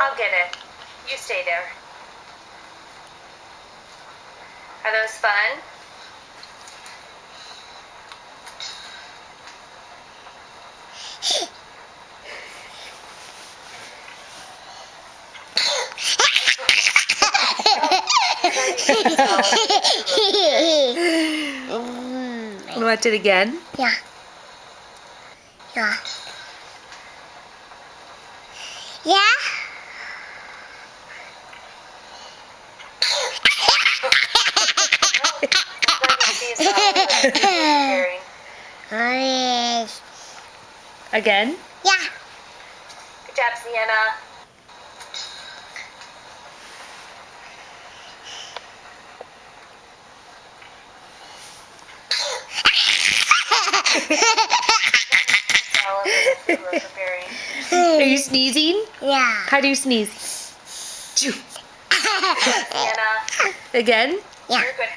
I'll get it. You stay there. Are those fun? You want it again? Yeah. Yeah. Yeah. Nice. Again? Yeah. Good job, Sienna. Are you sneezing? Yeah. How do you sneeze? Sienna. Again? Yeah. You're good.